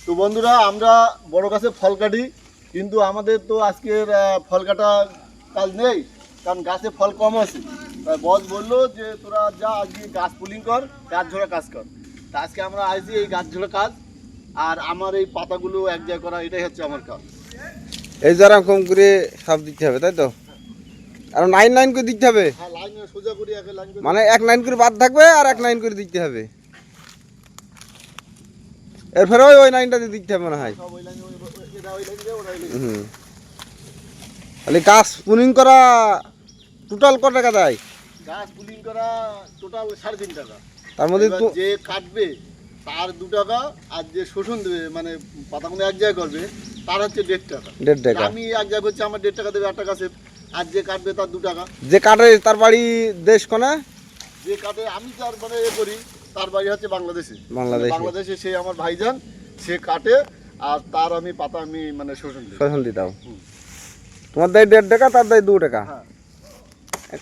তো বন্ধুরা আমরা বড় গাছে ফল কাটি, কিন্তু আমাদের তো আজকের ফল কাটা কাজ নেই, কারণ গাছে ফল কম আছে। তাই বস বললো যে তোরা যা আজকে গাছ পুলিং কর, গাছ ঝোড়া কাজ কর। তা আজকে আমরা আসছি এই গাছ ঝোড়া কাজ, আর আমার এই পাতাগুলো এক জায়গায় করা, এটাই হচ্ছে আমার কাজ। এই যারা কম করে সব দিতে হবে, তাই তো? আর লাইন লাইন করে দিতে হবে। হ্যাঁ, লাইন সোজা করে এক লাইন করে, মানে এক লাইন করে বাদ থাকবে আর এক লাইন করে দিতে হবে। এরপরে ওই লাইনটা দিয়ে দিতে হবে মনে হয়। সব ওই লাইন, এটা ওই লাইন দিয়ে ওরা ওই লাইন। হুম, তাহলে গাছ পুলিং করা টোটাল কত টাকা দেয়? গাছ পুলিং করা টোটাল 3.5 টাকা। তার মধ্যে এবার যে কাটবে তার 2 টাকা, আর যে শোষণ দেবে মানে পাতাগুলো এক জায়গায় করবে তার হচ্ছে 1.5 টাকা। 1.5 টাকা। আমি এক জায়গায় করছি, আমার 1.5 টাকা দেবে 8 টাকা সেফ, আর যে কাটবে তার 2 টাকা। যে কাটে তার বাড়ি দেশ কোনে? যে কাটে আমি যার মানে এ করি তার বাড়ি হচ্ছে বাংলাদেশে। বাংলাদেশে। বাংলাদেশে সে আমার ভাইজান, সে কাটে আর তার আমি পাতা আমি মানে শোষণ দিই। শোষণ দিতাম। তোমার দেয় 1.5 টাকা, তার দেয় 2 টাকা। হ্যাঁ,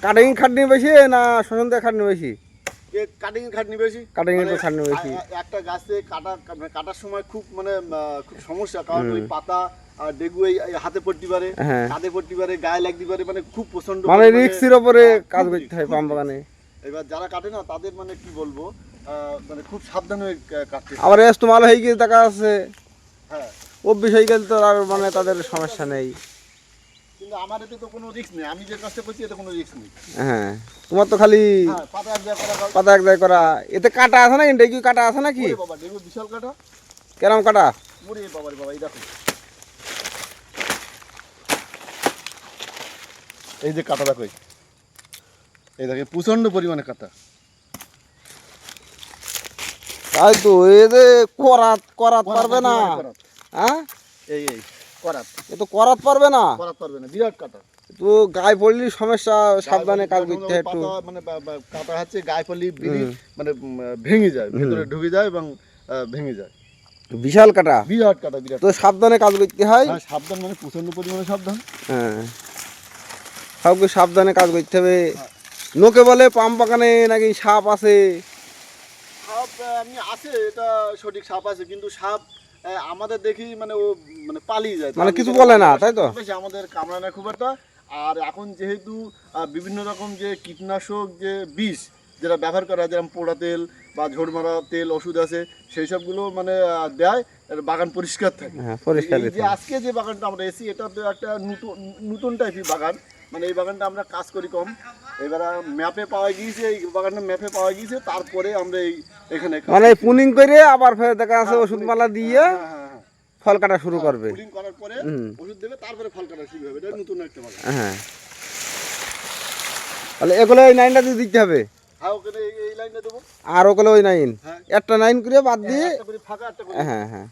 কাটিং খাটনি বেশি না শোষণ দেয় খাটনি বেশি? কাটিং খাটনি বেশি। কাটিং এর মানে তো খাটনি বেশি। একটা গাছে কাটার সময় খুব মানে খুব সমস্যা, কারণ ওই পাতা আর ডেগু এই হাতে পড়তে পারে, হ্যাঁ। কাঁধে পড়তে পারে, গায়ে লাগতে পারে, মানে খুব প্রচন্ড মানে রিক্সের ওপরে কাজ খুব করতে হয় খুব পাম বাগানে। এবার যারা কাটে না তাদের মানে কি বলবো, মানে খুব সাবধান হয়ে কাটতে হয়। আবার এস তোমার হয়ে গিয়ে দেখা আছে হ্যাঁ, অভ্যেস হয়ে গেলে তো আর মানে তাদের সমস্যা নেই। কিন্তু আমার এতে তো কোনো রিস্ক নেই, আমি যে কাজটা করছি এতে কোনো রিস্ক নেই। হ্যাঁ, তোমার তো খালি হ্যাঁ, পাতা এক জায়গায় করা কাজ। পাতা এক জায়গায় করা। এতে কাটা আছে নাকি? ডেকি কাটা আছে নাকি? ওরে বাবা, ডেগু বিশাল কাটা। কেরম কাটা? ওরে বাবা রে বাবা, এই দেখো, এই যে কাটা দেখো, এই দেখো প্রচন্ড পরিমাণে কাটা। তাই তো, এই যে করাত করাত পারবে না। করাত। হ্যাঁ, এই করাত এ তো করাত পারবে না। করাত পারবে না, বিরাট কাটা। তো গায়ে পড়লি সমস্যা, সাবধানে কাজ করতে হয় একটু। পাতা মানে কাটা হচ্ছে গায়ে পড়লে বিড়ি মানে ভেঙে যায়, ভিতরে ঢুকে যায় এবং ভেঙে যায়। বিশাল কাটা, বিরাট কাটা, বিরাট। তো সাবধানে কাজ করতে হয়। হ্যাঁ, সাবধান মানে প্রচন্ড পরিমাণে সাবধান। হ্যাঁ, সবকে সাবধানে কাজ করতে হবে। লোকে বলে পাম বাগানে নাকি সাপ আছে। সাপ আমি আছে, এটা সঠিক, সাপ আছে, কিন্তু সাপ আমাদের দেখি মানে ও মানে পালিয়ে যায়, মানে কিছু বলে না, তাই তো? বেশি আমাদের কামড়ায় না খুব একটা। আর এখন যেহেতু বিভিন্ন রকম যে কীটনাশক যে বিষ যেটা ব্যবহার করা হয়, যেরকম পোড়া তেল বা ঝোড় মারা তেল ওষুধ আছে, সেই সবগুলো মানে দেয়, এর বাগান পরিষ্কার থাকে। হ্যাঁ, পরিষ্কার এই যে আজকে যে বাগানটা আমরা এসেছি, এটা তো একটা নতুন টাইপের বাগান, মানে এই বাগানটা আমরা কাজ করি কম। এবার ম্যাপে পাওয়া গিয়েছে, এই বাগানটা ম্যাপে পাওয়া গিয়েছে, তারপরে আমরা এখানে মানে পুনিং করে আবার ফের দেখা আছে ওষুধ মালা দিয়ে ফল কাটা শুরু করবে। পুলিং করার পরে ওষুধ দেবে, তারপরে ফল কাটা শুরু হবে। এটা নতুন একটা বাগান। হ্যাঁ, তাহলে এগুলো ওই লাইনটা দিয়ে দিতে হবে। হ্যাঁ, ওখানে এই লাইনটা দেবো, আর ওগুলো ওই লাইন হ্যাঁ। একটা লাইন করে বাদ দিয়ে। একটা করে ফাঁকা, একটা করে হ্যাঁ হ্যাঁ